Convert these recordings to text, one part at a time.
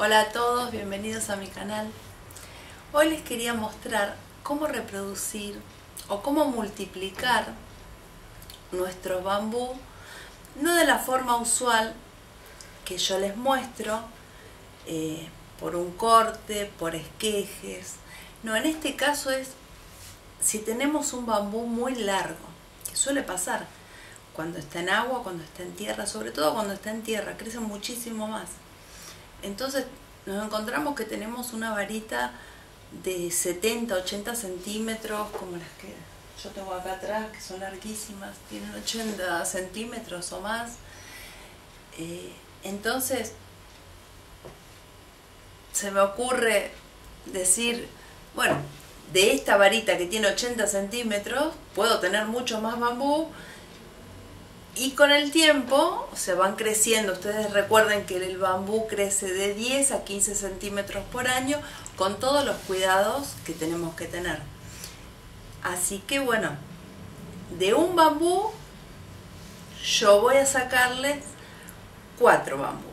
Hola a todos, bienvenidos a mi canal. Hoy les quería mostrar cómo reproducir o cómo multiplicar nuestro bambú, no de la forma usual que yo les muestro, por un corte, por esquejes. No, en este caso es si tenemos un bambú muy largo, que suele pasar cuando está en agua, cuando está en tierra, sobre todo cuando está en tierra, crece muchísimo más. Entonces nos encontramos que tenemos una varita de 70-80 centímetros, como las que yo tengo acá atrás, que son larguísimas, tienen 80 centímetros o más. Entonces se me ocurre decir, bueno, de esta varita que tiene 80 centímetros puedo tener mucho más bambú. Y con el tiempo se van creciendo. Ustedes recuerden que el bambú crece de 10 a 15 centímetros por año con todos los cuidados que tenemos que tener. Así que bueno, de un bambú yo voy a sacarles 4 bambú.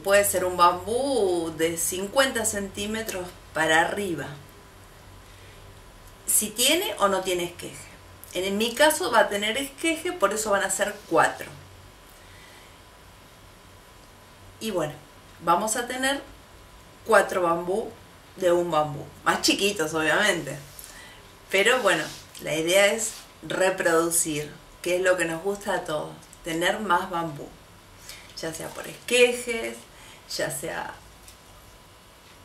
Puede ser un bambú de 50 centímetros para arriba, si tiene o no tiene esqueje. En mi caso va a tener esqueje, por eso van a ser 4. Y bueno, vamos a tener 4 bambú de un bambú. Más chiquitos, obviamente. Pero bueno, la idea es reproducir, que es lo que nos gusta a todos. Tener más bambú. Ya sea por esquejes, ya sea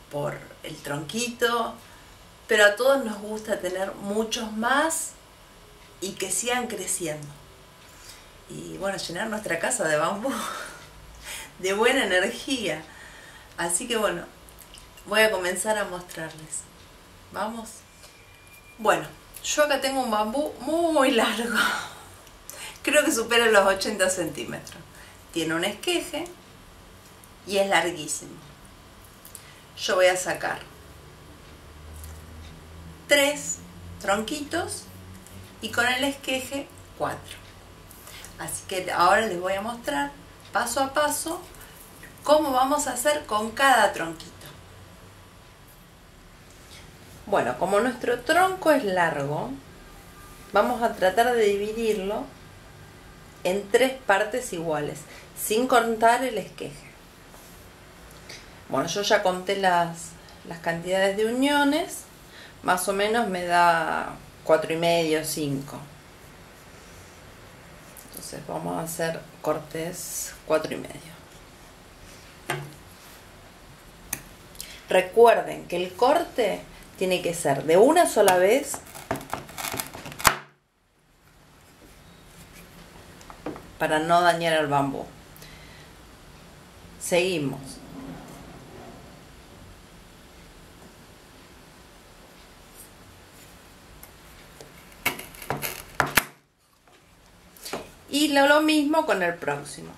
por el tronquito. Pero a todos nos gusta tener muchos más y que sigan creciendo. Y bueno, llenar nuestra casa de bambú, de buena energía. Así que bueno, voy a comenzar a mostrarles. ¿Vamos? Bueno, yo acá tengo un bambú muy largo. Creo que supera los 80 centímetros. Tiene un esqueje y es larguísimo. Yo voy a sacar 3 tronquitos y con el esqueje 4. Así que ahora les voy a mostrar paso a paso cómo vamos a hacer con cada tronquito. Bueno, como nuestro tronco es largo, vamos a tratar de dividirlo en 3 partes iguales, sin contar el esqueje. Bueno, yo ya conté las cantidades de uniones, más o menos me da 4,5, 5. Entonces vamos a hacer cortes 4,5. Recuerden que el corte tiene que ser de una sola vez, para no dañar el bambú. Seguimos. Y lo mismo con el próximo.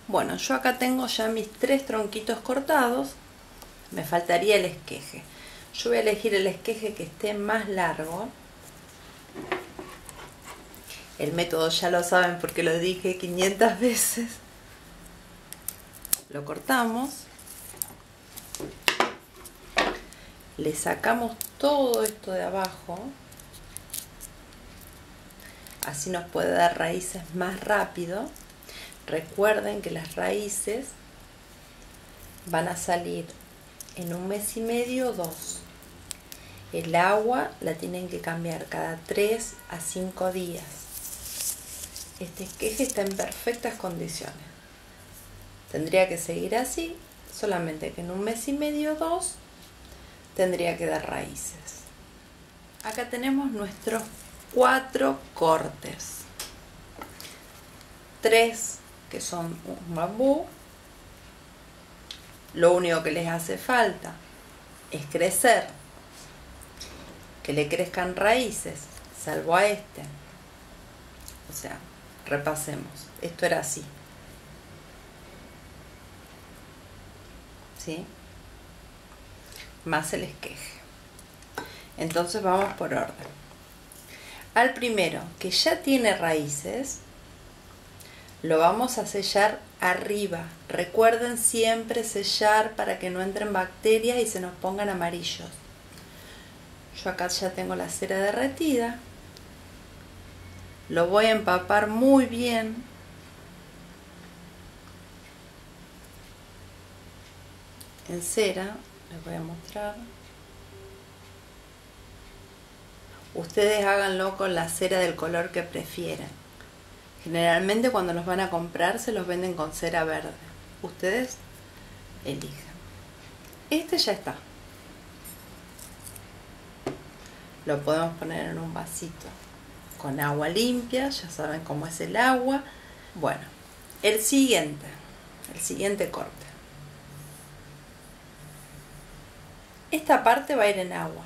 Bueno, yo acá tengo ya mis 3 tronquitos cortados. Me faltaría el esqueje. Yo voy a elegir el esqueje que esté más largo. El método ya lo saben porque lo dije 500 veces. Lo cortamos. Le sacamos todo esto de abajo. Así nos puede dar raíces más rápido. Recuerden que las raíces van a salir en 1 mes y medio o 2. El agua la tienen que cambiar cada 3 a 5 días. Este esqueje está en perfectas condiciones. Tendría que seguir así, solamente que en 1 mes y medio o 2 tendría que dar raíces. Acá tenemos nuestros 4 cortes, 3 que son un bambú. Lo único que les hace falta es crecer, que le crezcan raíces, salvo a este. O sea, repasemos, esto era así, ¿sí? Más el esqueje. Entonces vamos por orden. Al primero, que ya tiene raíces, lo vamos a sellar arriba. Recuerden siempre sellar para que no entren bacterias y se nos pongan amarillos. Yo acá ya tengo la cera derretida. Lo voy a empapar muy bien. En cera, les voy a mostrar. Ustedes háganlo con la cera del color que prefieran. Generalmente cuando los van a comprar se los venden con cera verde. Ustedes elijan. Este ya está. Lo podemos poner en un vasito con agua limpia. Ya saben cómo es el agua. Bueno, el siguiente corte. Esta parte va a ir en agua.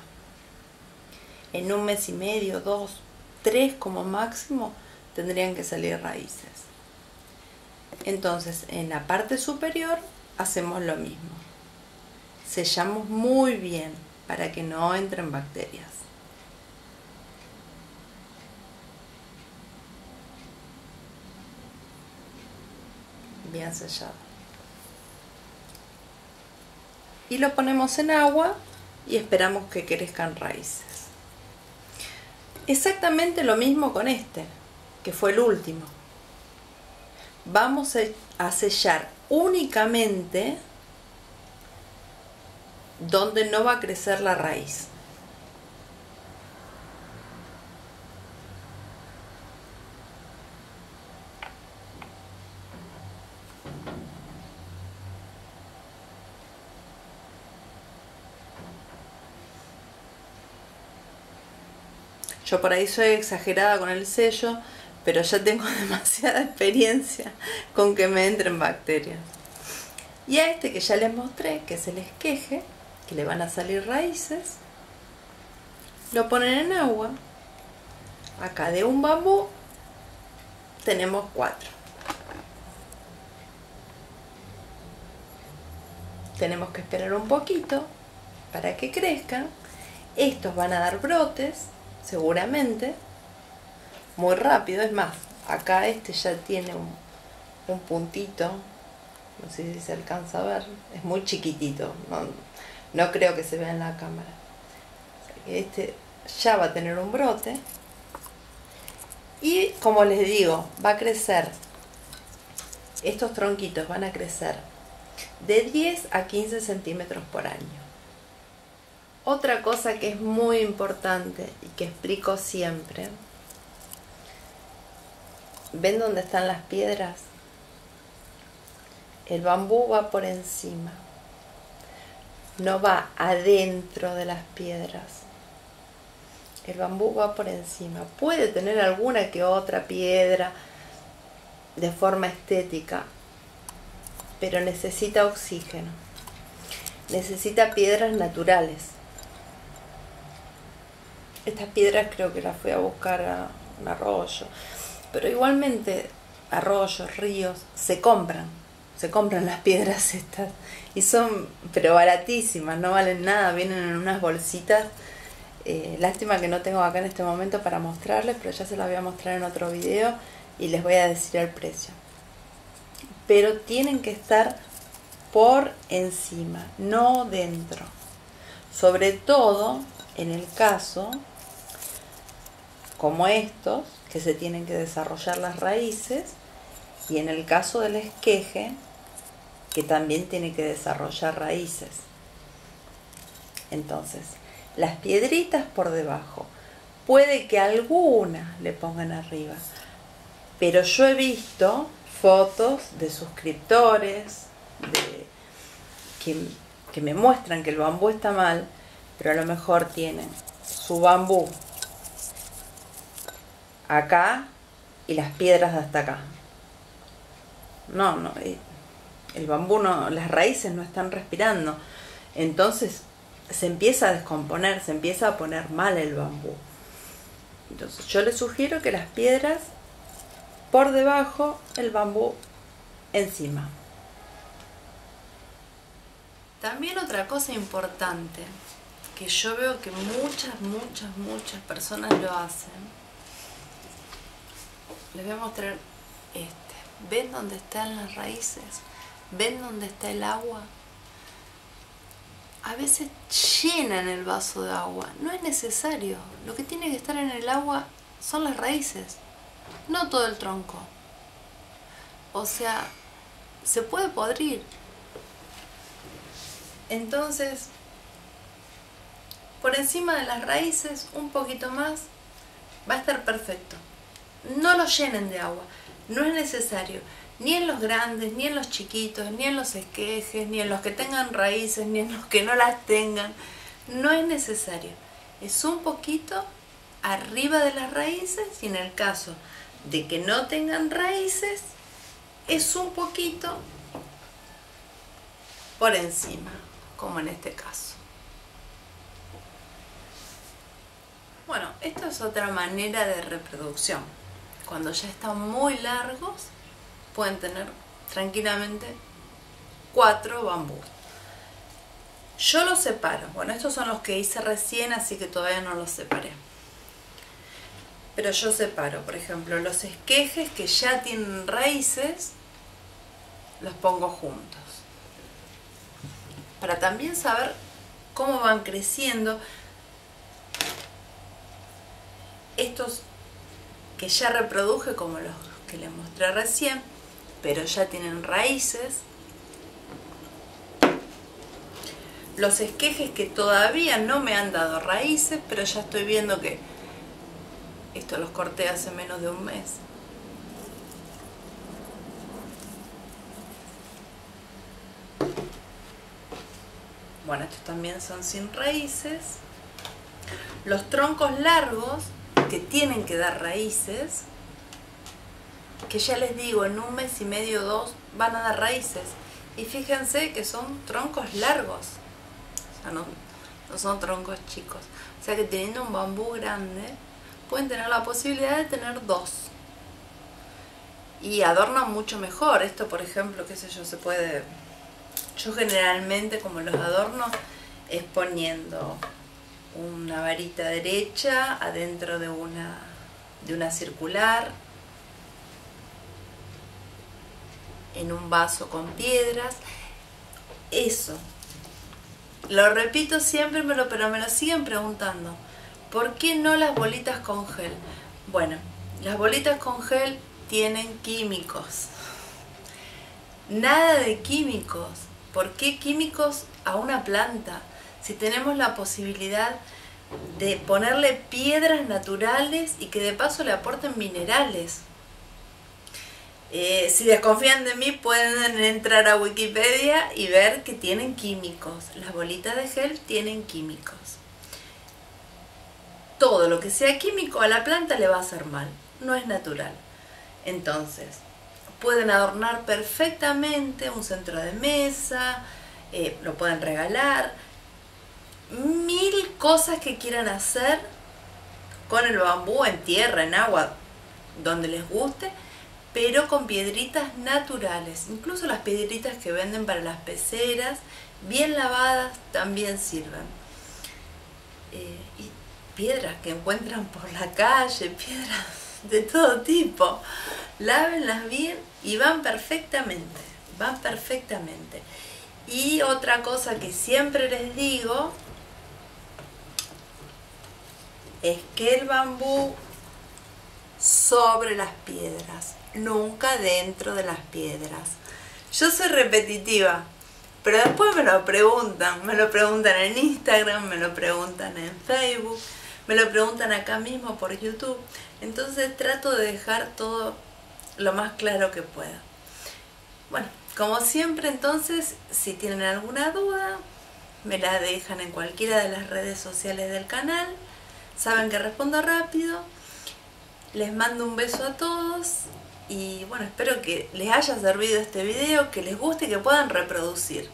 En 1 mes y medio, 2, 3 como máximo tendrían que salir raíces. Entonces en la parte superior hacemos lo mismo. Sellamos muy bien para que no entren bacterias. Bien sellado. Y lo ponemos en agua y esperamos que crezcan raíces. Exactamente lo mismo con este, que fue el último. Vamos a sellar únicamente donde no va a crecer la raíz. Yo por ahí soy exagerada con el sello, pero ya tengo demasiada experiencia con que me entren bacterias. Y a este que ya les mostré, que es el esqueje, que le van a salir raíces, lo ponen en agua. Acá de un bambú tenemos 4. Tenemos que esperar un poquito para que crezcan. Estos van a dar brotes, seguramente, muy rápido. Es más, acá este ya tiene un puntito, no sé si se alcanza a ver, es muy chiquitito, no creo que se vea en la cámara. Este ya va a tener un brote y, como les digo, va a crecer, estos tronquitos van a crecer de 10 a 15 centímetros por año. Otra cosa que es muy importante y que explico siempre, ¿ven dónde están las piedras? El bambú va por encima, no va adentro de las piedras. El bambú va por encima. Puede tener alguna que otra piedra de forma estética, pero necesita oxígeno. Necesita piedras naturales. Estas piedras creo que las fui a buscar a un arroyo, pero igualmente arroyos, ríos, se compran las piedras estas y son pero baratísimas, no valen nada, vienen en unas bolsitas. Lástima que no tengo acá en este momento para mostrarles, pero ya se las voy a mostrar en otro video y les voy a decir el precio. Pero tienen que estar por encima, no dentro, sobre todo en el caso como estos, que se tienen que desarrollar las raíces, y en el caso del esqueje, que también tiene que desarrollar raíces. Entonces, las piedritas por debajo, puede que alguna le pongan arriba, pero yo he visto fotos de suscriptores que me muestran que el bambú está mal, pero a lo mejor tienen su bambú acá y las piedras hasta acá. No, el bambú no, las raíces no están respirando, entonces se empieza a descomponer, se empieza a poner mal el bambú. Entonces yo les sugiero que las piedras por debajo, el bambú encima. También otra cosa importante que yo veo que muchas personas lo hacen. Les voy a mostrar este. ¿Ven dónde están las raíces? ¿Ven dónde está el agua? A veces llenan el vaso de agua. No es necesario. Lo que tiene que estar en el agua son las raíces, no todo el tronco. O sea, se puede podrir. Entonces, por encima de las raíces, un poquito más, va a estar perfecto. No lo llenen de agua. No es necesario. Ni en los grandes, ni en los chiquitos, ni en los esquejes, ni en los que tengan raíces, ni en los que no las tengan. No es necesario. Es un poquito arriba de las raíces y en el caso de que no tengan raíces, es un poquito por encima, como en este caso. Bueno, esto es otra manera de reproducción. Cuando ya están muy largos, pueden tener tranquilamente 4 bambús. Yo los separo. Bueno, estos son los que hice recién, así que todavía no los separé. Pero yo separo, por ejemplo, los esquejes que ya tienen raíces, los pongo juntos. Para también saber cómo van creciendo. Estos que ya reproduje, como los que les mostré recién, pero ya tienen raíces. Los esquejes que todavía no me han dado raíces, pero ya estoy viendo que esto los corté hace menos de un mes. Bueno, estos también son sin raíces. Los troncos largos que tienen que dar raíces, que ya les digo, en un mes y medio o 2 van a dar raíces. Y fíjense que son troncos largos, o sea, no son troncos chicos. O sea que teniendo un bambú grande, pueden tener la posibilidad de tener 2. Y adornan mucho mejor. Esto, por ejemplo, qué sé yo, se puede... Yo generalmente, como los adorno, es poniendo una varita derecha adentro de una circular, en un vaso con piedras. Eso lo repito siempre, pero me lo siguen preguntando: ¿por qué no las bolitas con gel? Bueno, las bolitas con gel tienen químicos. Nada de químicos. ¿Por qué químicos a una planta? Si tenemos la posibilidad de ponerle piedras naturales y que de paso le aporten minerales. Si desconfían de mí, pueden entrar a Wikipedia y ver que tienen químicos. Las bolitas de gel tienen químicos. Todo lo que sea químico a la planta le va a hacer mal. No es natural. Entonces, pueden adornar perfectamente un centro de mesa, lo pueden regalar. 1000 cosas que quieran hacer con el bambú, en tierra, en agua, donde les guste, pero con piedritas naturales. Incluso las piedritas que venden para las peceras, bien lavadas, también sirven. Y piedras que encuentran por la calle, piedras de todo tipo. Lávenlas bien y van perfectamente, van perfectamente. Y otra cosa que siempre les digo es que el bambú sobre las piedras, nunca dentro de las piedras. Yo soy repetitiva, pero después me lo preguntan en Instagram, me lo preguntan en Facebook, me lo preguntan acá mismo por YouTube. Entonces trato de dejar todo lo más claro que pueda. Bueno, como siempre, entonces, si tienen alguna duda, me la dejan en cualquiera de las redes sociales del canal. Saben que respondo rápido. Les mando un beso a todos y bueno, espero que les haya servido este video, que les guste y que puedan reproducir.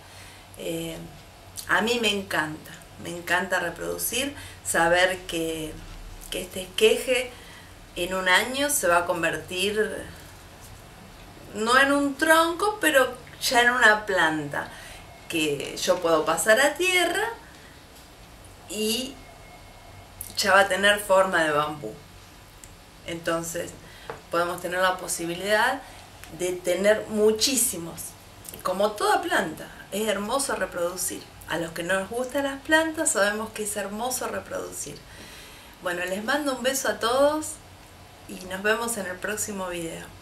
A mí me encanta reproducir, saber que este esqueje en un año se va a convertir, no en un tronco, pero ya en una planta que yo puedo pasar a tierra y ya va a tener forma de bambú. Entonces podemos tener la posibilidad de tener muchísimos. Como toda planta, es hermoso reproducir. A los que no nos gustan las plantas sabemos que es hermoso reproducir. Bueno, les mando un beso a todos y nos vemos en el próximo video.